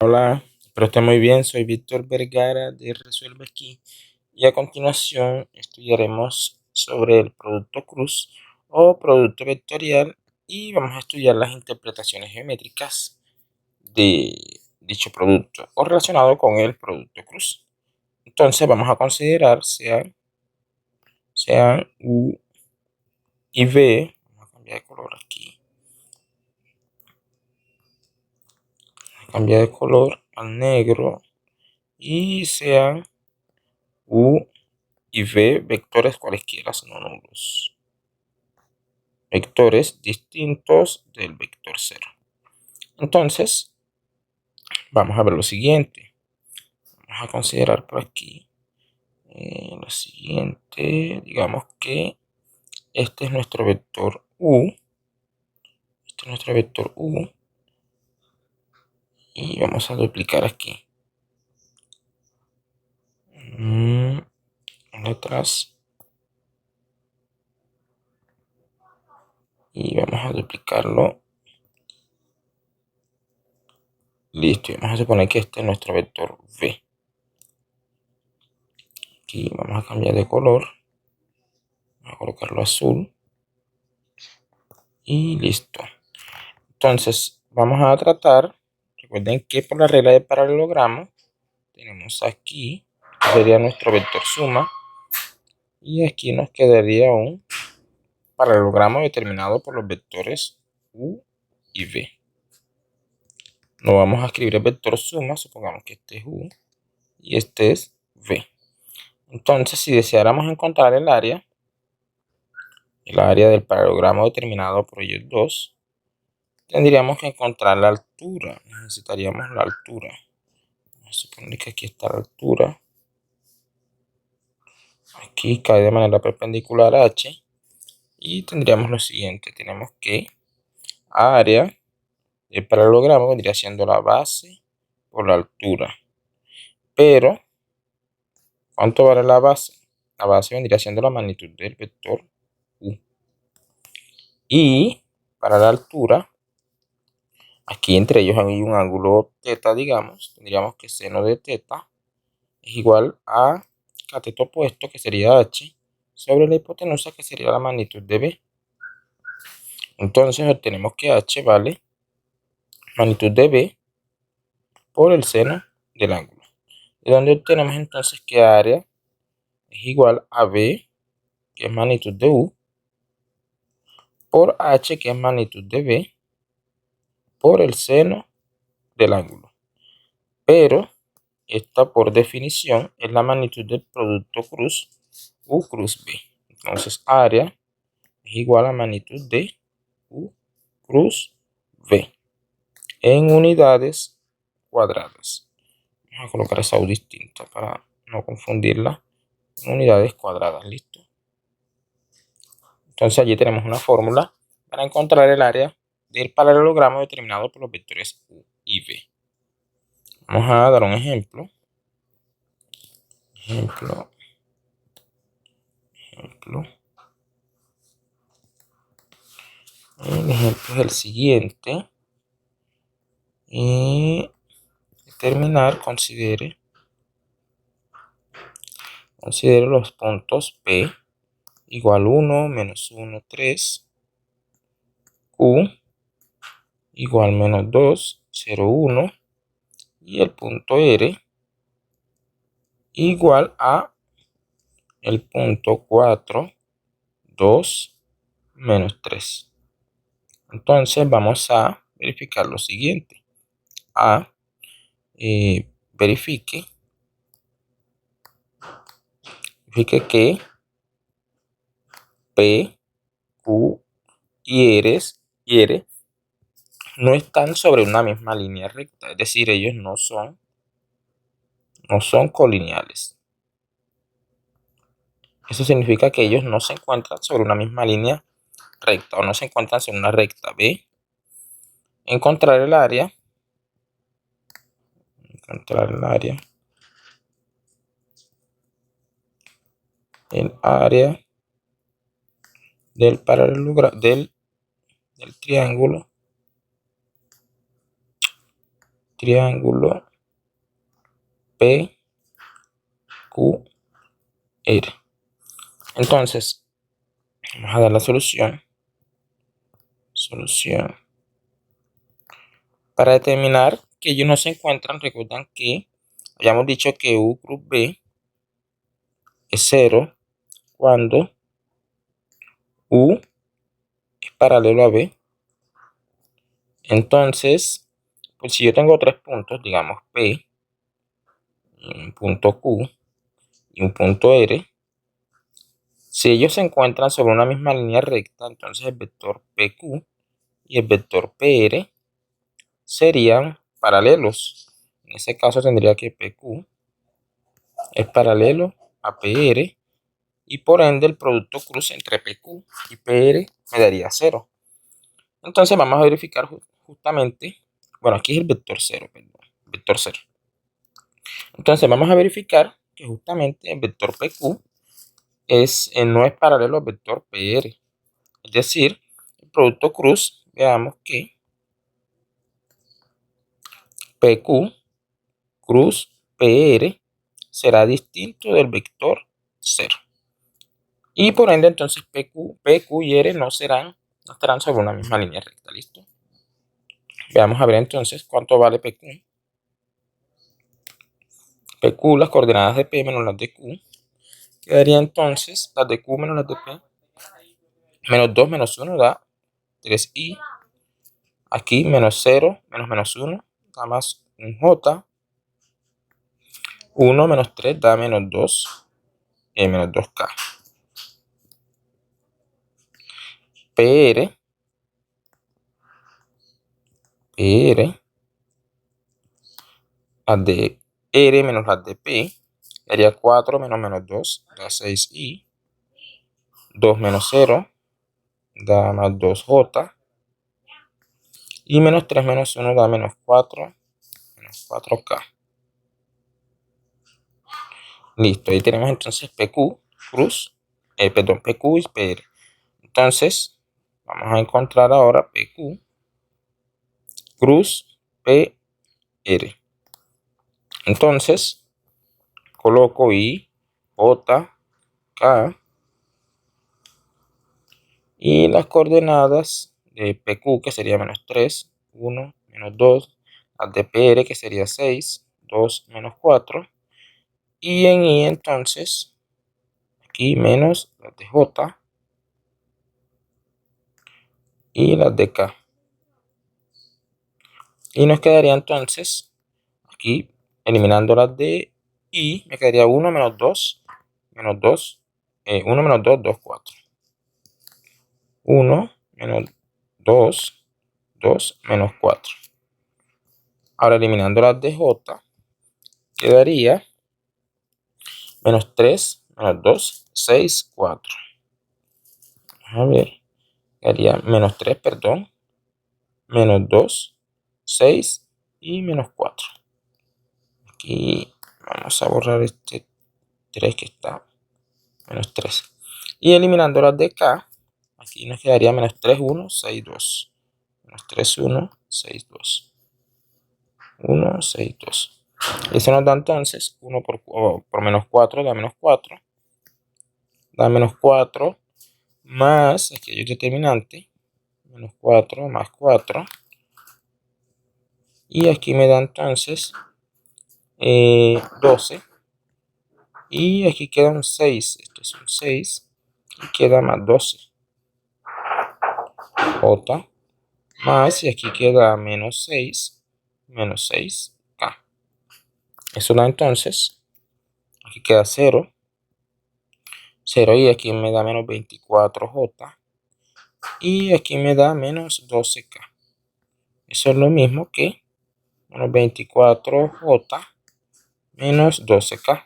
Hola, espero esté muy bien. Soy Víctor Vergara de Resuelve Aquí y a continuación estudiaremos sobre el producto cruz o producto vectorial y vamos a estudiar las interpretaciones geométricas de dicho producto o relacionado con el producto cruz. Entonces vamos a considerar sean U y V. Vamos a cambiar de color aquí. Cambiar de color al negro y sean U y V vectores cualesquiera no nulos. Vectores distintos del vector 0. Entonces, vamos a ver lo siguiente. Vamos a considerar por aquí lo siguiente. Digamos que este es nuestro vector U. Este es nuestro vector U. Y vamos a duplicar aquí. Atrás. Y vamos a duplicarlo. Listo. Y vamos a suponer que este es nuestro vector V. Aquí vamos a cambiar de color. Vamos a colocarlo azul. Y listo. Entonces, vamos a tratar. Recuerden que por la regla de paralelogramo, tenemos aquí, sería nuestro vector suma. Y aquí nos quedaría un paralelogramo determinado por los vectores U y V. No vamos a escribir el vector suma, supongamos que este es U y este es V. Entonces, si deseáramos encontrar el área del paralelogramo determinado por ellos dos, tendríamos que encontrar la altura. Necesitaríamos la altura. Vamos a suponer que aquí está la altura. Aquí cae de manera perpendicular a H. Y tendríamos lo siguiente. Tenemos que área del paralelogramo vendría siendo la base por la altura. Pero, ¿cuánto vale la base? La base vendría siendo la magnitud del vector U. Y para la altura, aquí entre ellos hay un ángulo θ, digamos. Tendríamos que seno de θ es igual a cateto opuesto, que sería H, sobre la hipotenusa, que sería la magnitud de B. Entonces obtenemos que H vale magnitud de B por el seno del ángulo. De donde obtenemos entonces que área es igual a B, que es magnitud de U, por H, que es magnitud de B, por el seno del ángulo. Pero esta, por definición, es la magnitud del producto cruz U cruz B. Entonces área es igual a magnitud de U cruz V en unidades cuadradas. Vamos a colocar esa U distinta para no confundirla. En unidades cuadradas, listo. Entonces allí tenemos una fórmula para encontrar el área del paralelogramo determinado por los vectores U y V. Vamos a dar un ejemplo. El ejemplo es el siguiente. Y terminar, considere los puntos P igual 1, menos 1, 3, Q igual menos 2, 0, 1, y el punto R igual a el punto 4, 2, menos 3. Entonces vamos a verificar lo siguiente. Verifique que P, Q y R no están sobre una misma línea recta, es decir, ellos no son colineales. Eso significa que ellos no se encuentran sobre una misma línea recta o no se encuentran sobre una recta. B. Encontrar el área. El área del paralelogramo del triángulo PQR. Entonces, vamos a dar la solución. Para determinar que ellos no se encuentran, recuerdan que habíamos dicho que U cruz B es 0 cuando U es paralelo a B. Entonces, pues si yo tengo tres puntos, digamos P, un punto Q y un punto R, si ellos se encuentran sobre una misma línea recta, entonces el vector PQ y el vector PR serían paralelos. En ese caso tendría que PQ es paralelo a PR y por ende el producto cruz entre PQ y PR me daría 0. Entonces vamos a verificar justamente, bueno, aquí es el vector 0, perdón, vector 0. Entonces vamos a verificar que justamente el vector PQ no es paralelo al vector PR. Es decir, el producto cruz, veamos que PQ cruz PR será distinto del vector 0. Y por ende, entonces PQ y R no estarán sobre una misma línea recta. ¿Listo? Veamos a ver entonces cuánto vale PQ. PQ, las coordenadas de P menos las de Q. Quedaría entonces las de Q menos las de P. Menos 2 menos 1 da 3i. Aquí menos 0 menos 1 da más un j. 1 menos 3 da menos 2. Menos 2k. PR las de R menos las de P daría 4 menos 2 da 6i. 2 menos 0 da más 2j. Y menos 3 menos 1 da menos 4. Menos 4k. Listo, ahí tenemos entonces PQ cruz, PQ y PR. Entonces, vamos a encontrar ahora PQ cruz PR. Entonces, coloco I, J, K y las coordenadas de PQ que sería menos 3, 1, menos 2, las de PR que sería 6, 2, menos 4 y en I entonces aquí menos las de J y las de K. Y nos quedaría entonces aquí eliminando las de I, me quedaría 1 menos 2, 1 menos 2, 2, 4. 1 menos 2, 2 menos 4. Ahora eliminando las de J, quedaría menos 3, menos 2, 6, 4. A ver, quedaría menos 3, perdón, menos 2, 6 y menos 4. Aquí vamos a borrar este 3 que está, menos 3. Y eliminando las de K, aquí nos quedaría menos 3, 1, 6, 2. Menos 3, 1, 6, 2. 1, 6, 2. Eso nos da entonces 1 por menos 4 da menos 4. Da menos 4 más, aquí hay un determinante, menos 4 más 4. Y aquí me da entonces 12. Y aquí queda un 6. Esto es un 6. Y queda más 12. J más, y aquí queda menos 6. Menos 6K. Eso da entonces, aquí queda 0. 0 y aquí me da menos 24J. Y aquí me da menos 12K. Eso es lo mismo que menos 24J menos 12K.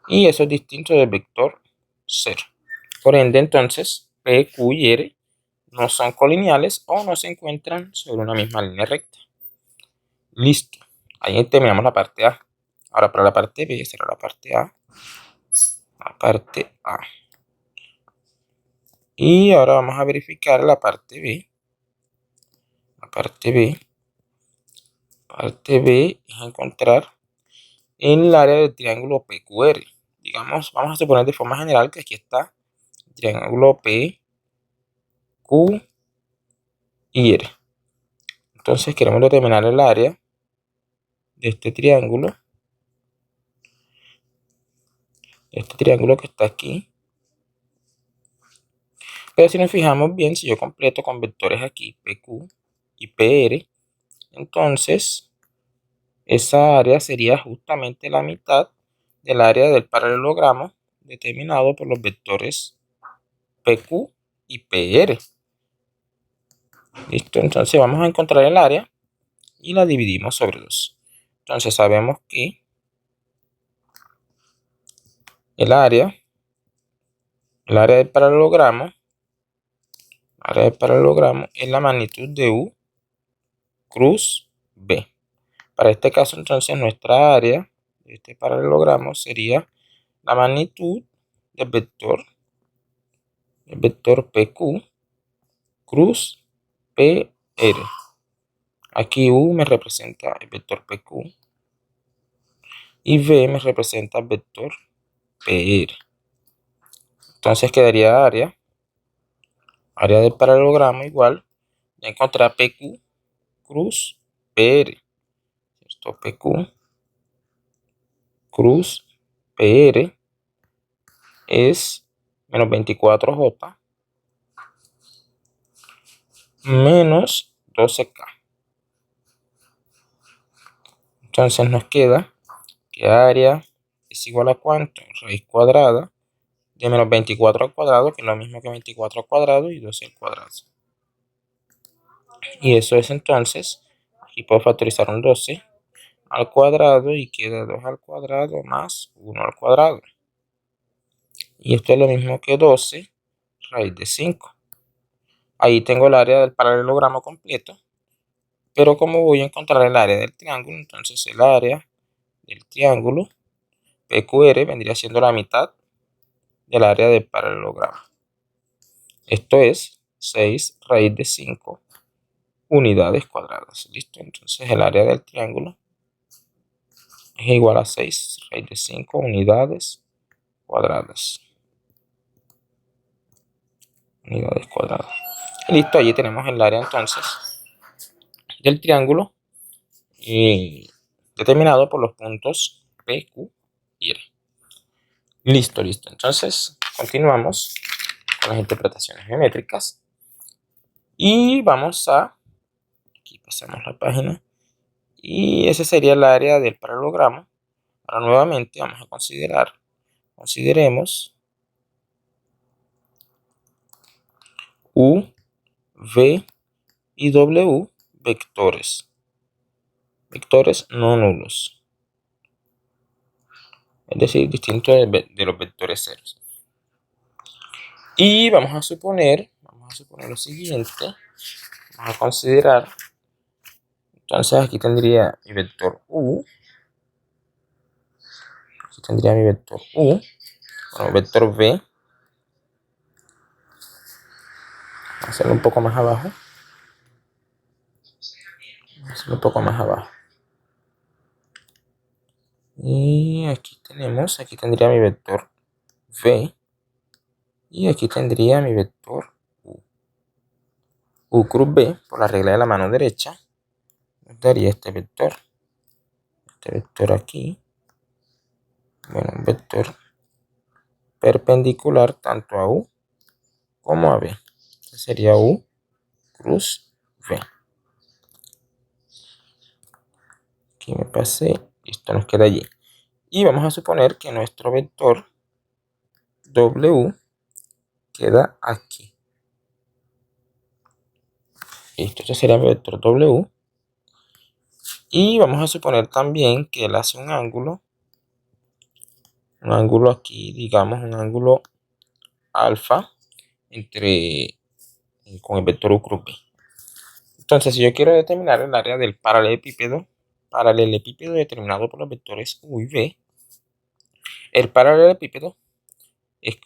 Y eso es distinto del vector 0. Por ende, entonces, P, Q y R no son colineales o no se encuentran sobre una misma línea recta. Listo. Ahí terminamos la parte A. Ahora para la parte B será la parte A. La parte A. Y ahora vamos a verificar la parte B. La parte B. Parte B es encontrar en el área del triángulo PQR. Digamos, vamos a suponer de forma general que aquí está el triángulo P, Q y R. Entonces queremos determinar el área de este triángulo que está aquí. Pero si nos fijamos bien, si yo completo con vectores aquí, PQ y PR, entonces esa área sería justamente la mitad del área del paralelogramo determinado por los vectores PQ y PR. Listo, entonces vamos a encontrar el área y la dividimos sobre 2. Entonces sabemos que el área del paralelogramo es la magnitud de U cruz B. Para este caso, entonces, nuestra área de este paralelogramo sería la magnitud del vector PQ cruz PR. Aquí U me representa el vector PQ y V me representa el vector PR. Entonces quedaría área del paralelogramo igual a encontrar PQ cruz PR. Esto PQ cruz PR es menos 24J menos 12K. Entonces nos queda que área es igual a ¿cuánto? Raíz cuadrada de menos 24 al cuadrado, que es lo mismo que 24 al cuadrado y 12 al cuadrado. Y eso es entonces, aquí puedo factorizar un 12 al cuadrado y queda 2 al cuadrado más 1 al cuadrado. Y esto es lo mismo que 12 raíz de 5. Ahí tengo el área del paralelogramo completo. Pero como voy a encontrar el área del triángulo, entonces el área del triángulo PQR vendría siendo la mitad del área del paralelogramo. Esto es 6 raíz de 5 unidades cuadradas. ¿Listo? Entonces el área del triángulo es igual a 6 raíz de 5 unidades cuadradas. Unidades cuadradas. Y listo, allí tenemos el área entonces del triángulo determinado por los puntos P, Q y R. Listo. Entonces continuamos con las interpretaciones geométricas. Y vamos a, aquí pasamos la página, y ese sería el área del paralelogramo. Ahora nuevamente vamos a consideremos U, V y W vectores no nulos, es decir, distintos de los vectores ceros. Y vamos a suponer lo siguiente, vamos a considerar, entonces aquí tendría mi vector U, aquí tendría mi vector U, bueno, vector V, vamos a hacerlo un poco más abajo, y aquí tendría mi vector V, y aquí tendría mi vector U. U cruz B, por la regla de la mano derecha, nos daría este vector aquí, bueno, un vector perpendicular tanto a U como a B. Este sería U cruz V. Aquí me pasé, esto nos queda allí. Y vamos a suponer que nuestro vector W queda aquí. Listo, este sería mi vector W. Y vamos a suponer también que él hace un ángulo aquí, digamos, un ángulo alfa con el vector U cruz B. Entonces, si yo quiero determinar el área del paralelepípedo determinado por los vectores U y V, el paralelepípedo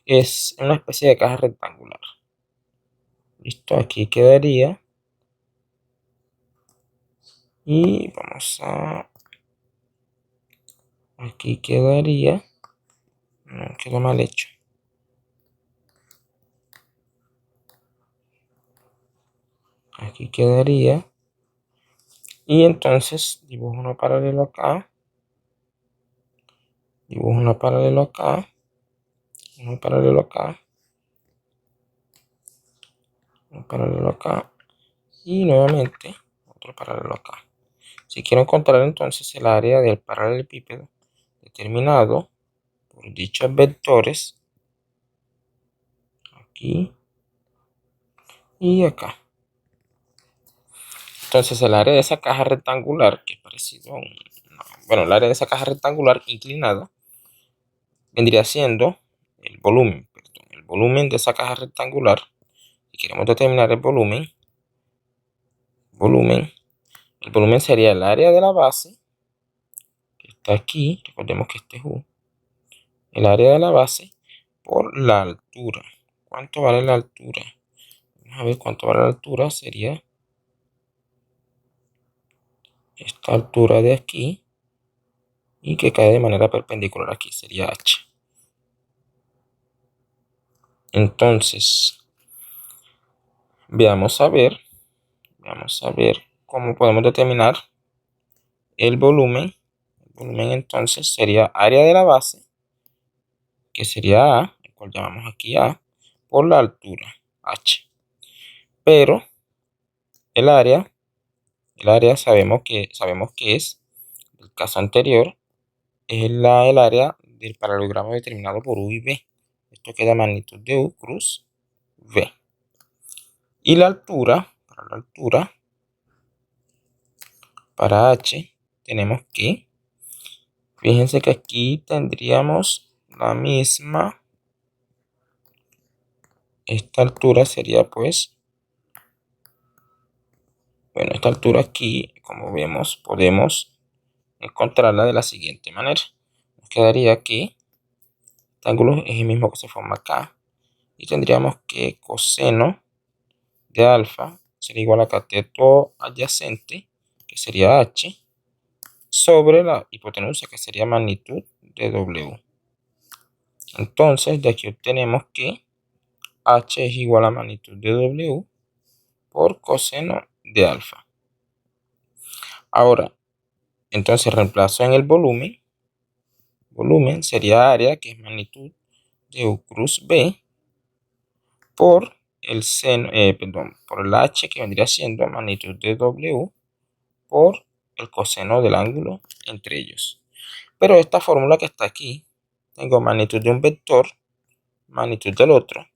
es una especie de caja rectangular. Listo, aquí quedaría. Y vamos a... Aquí quedaría. No, quedó mal hecho. Aquí quedaría. Y entonces dibujo uno paralelo acá. Dibujo uno paralelo acá. Uno paralelo acá. Un paralelo acá. Y nuevamente otro paralelo acá. Si quiero encontrar entonces el área del paralelepípedo determinado por dichos vectores, aquí y acá. Entonces el área de esa caja rectangular, que es parecido a un... Bueno, el área de esa caja rectangular inclinada vendría siendo el volumen, perdón, el volumen de esa caja rectangular. Si queremos determinar el volumen, el volumen sería el área de la base, que está aquí, recordemos que este es U, el área de la base por la altura. ¿Cuánto vale la altura? Vamos a ver cuánto vale la altura. Sería esta altura de aquí y que cae de manera perpendicular aquí. Sería H. Entonces, veamos a ver cómo podemos determinar el volumen. El volumen entonces sería área de la base, que sería A, el cual llamamos aquí A, por la altura, H. Pero el área sabemos que es, el caso anterior, es el área del paralelogramo determinado por U y B. Esto queda magnitud de U cruz V. Y la altura, para H, tenemos que, fíjense que aquí tendríamos la misma. Esta altura sería pues, bueno, esta altura aquí, como vemos, podemos encontrarla de la siguiente manera. Nos quedaría que este ángulo es el mismo que se forma acá. Y tendríamos que coseno de alfa sería igual a cateto adyacente, que sería H, sobre la hipotenusa, que sería magnitud de W. Entonces, de aquí obtenemos que H es igual a magnitud de W por coseno de alfa. Ahora, entonces reemplazo en el volumen. Volumen sería área, que es magnitud de U cruz B, por el seno, por el H, que vendría siendo magnitud de W, por el coseno del ángulo entre ellos. Pero esta fórmula que está aquí, tengo magnitud de un vector, magnitud del otro,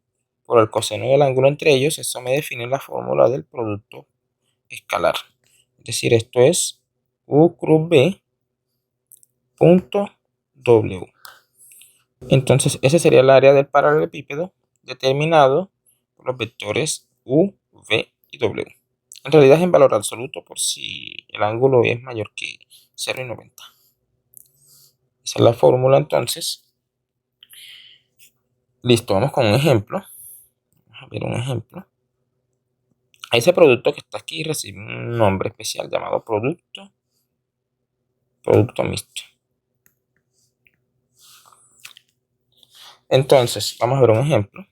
por el coseno del ángulo entre ellos. Eso me define la fórmula del producto escalar. Es decir, esto es U cruz B punto W. Entonces, ese sería el área del paralelepípedo determinado por los vectores U, V y W. En realidad es en valor absoluto por si el ángulo es mayor que 0,90. Esa es la fórmula entonces. Listo, vamos con un ejemplo. Vamos a ver un ejemplo. Ese producto que está aquí recibe un nombre especial llamado producto mixto. Entonces, vamos a ver un ejemplo.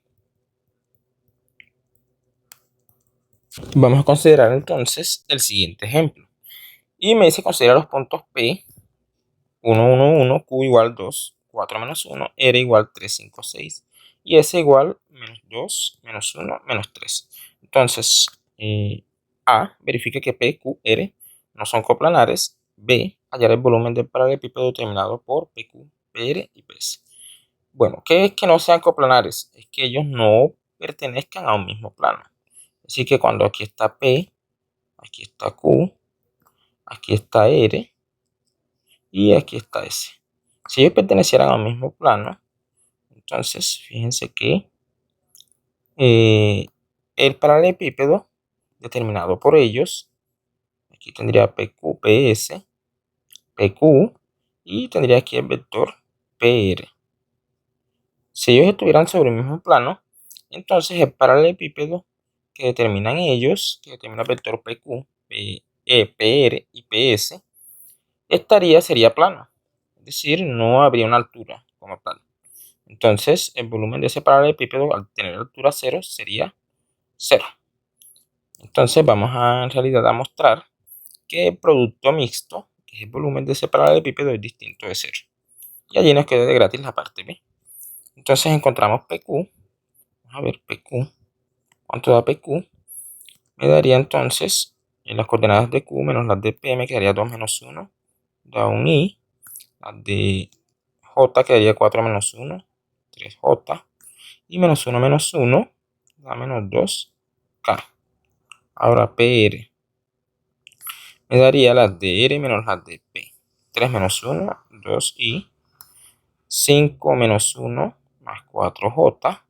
Vamos a considerar entonces el siguiente ejemplo. Y me dice considera los puntos P, 1, 1, 1, Q igual 2, 4 menos 1, R igual 3, 5, 6 y S igual menos 2, menos 1, menos 3. Entonces, A, verifique que P, Q, R no son coplanares. B, hallar el volumen del paralelepípedo determinado por PQ, PR y PS. Bueno, ¿qué es que no sean coplanares? Es que ellos no pertenezcan a un mismo plano. Así que cuando aquí está P, aquí está Q, aquí está R y aquí está S. Si ellos pertenecieran al mismo plano, entonces fíjense que el paralelepípedo determinado por ellos, aquí tendría PQ, PS, PQ y tendría aquí el vector PR. Si ellos estuvieran sobre el mismo plano, entonces el paralelepípedo que determinan ellos, que determina el vector PQ, PR y PS, sería plano. Es decir, no habría una altura como tal. Entonces, el volumen de ese paralelepípedo al tener altura 0 sería 0. Entonces, vamos en realidad a mostrar que el producto mixto, que es el volumen de ese paralelepípedo, es distinto de 0. Y allí nos queda de gratis la parte B. Entonces, encontramos PQ. Vamos a ver PQ. ¿Cuánto da PQ? Me daría entonces en las coordenadas de Q menos las de P, me quedaría 2 menos 1, da un I. Las de J quedaría 4 menos 1, 3J. Y menos 1 da menos 2K. Ahora PR me daría las de R menos las de P. 3 menos 1, 2I. 5 menos 1 más 4J.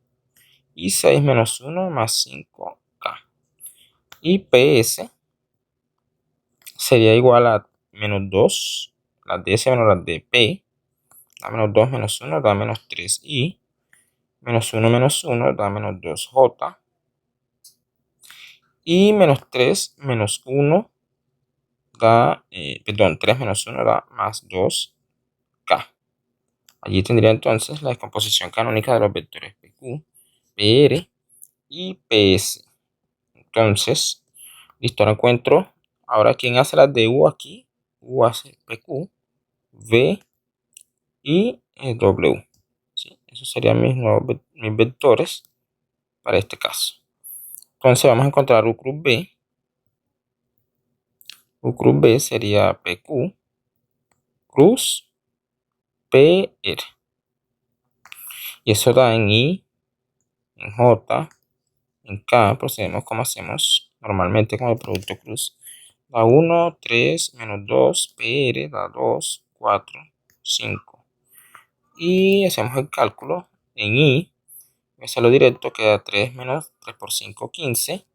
Y 6 menos 1 más 5K. Y PS sería igual a menos 2, las de S menos las de P, da menos 2 menos 1, da menos 3I, menos 1 da menos 2J, y menos 3 menos 1 da, 3 menos 1 da más 2K. Allí tendría entonces la descomposición canónica de los vectores PQ, PR y PS. Entonces, listo, ahora encuentro. Ahora, ¿quién hace las de U aquí? U hace PQ, V y W. ¿Sí? Esos serían mis vectores para este caso. Entonces vamos a encontrar U cruz B. U cruz B sería PQ cruz PR. Y eso da en I, en J, en K. Procedemos como hacemos normalmente con el producto cruz. Da 1, 3, menos 2, PR da 2, 4, 5. Y hacemos el cálculo en I. Voy a hacerlo directo, queda 3 menos 3 por 5, 15.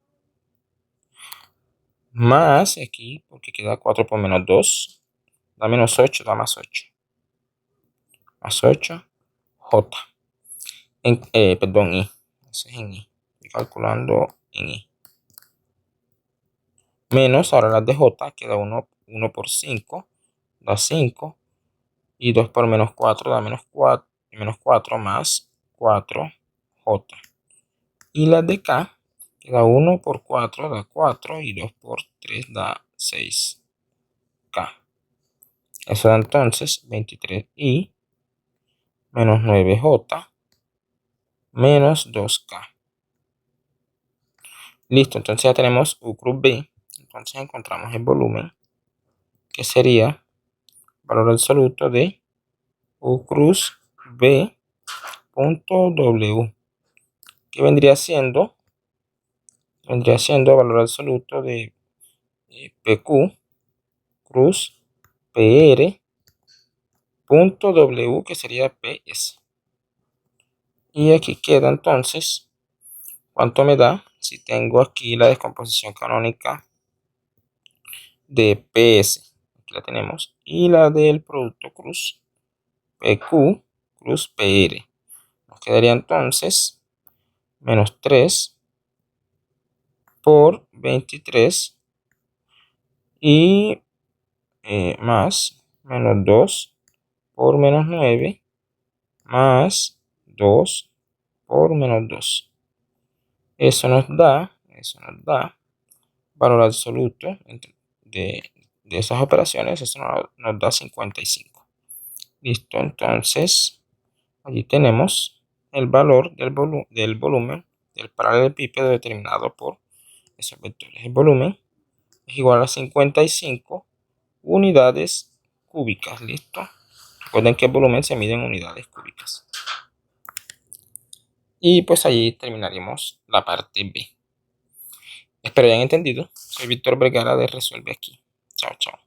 Más aquí, porque queda 4 por menos 2. Da menos 8, da más 8. Más 8, J. Perdón, I. Eso es en I. Estoy calculando en I. Menos, ahora las de J, queda 1 por 5, da 5. Y 2 por menos 4 da menos 4. Y menos 4 más 4J. Y las de K, queda 1 por 4 da 4. Y 2 por 3 da 6K. Eso da entonces 23I menos 9J menos 2K. Listo, entonces ya tenemos U cruz B. Entonces encontramos el volumen, que sería valor absoluto de U cruz B punto W, que vendría siendo valor absoluto de PQ cruz PR punto W, que sería PS. Y aquí queda entonces, ¿cuánto me da? Si tengo aquí la descomposición canónica de PS, aquí la tenemos, y la del producto cruz PQ cruz PR. Nos quedaría entonces menos 3 por 23 y más menos 2 por menos 9 más 2 por menos 2. Eso nos da valor absoluto de esas operaciones. Eso nos da 55. Listo, entonces allí tenemos el valor del volumen del paralelepípedo determinado por esos vectores. El volumen es igual a 55 unidades cúbicas. Listo. Recuerden que el volumen se mide en unidades cúbicas. Y pues allí terminaremos la parte B. Espero hayan entendido. Soy Víctor Vergara de Resuelve Aquí. Chao, chao.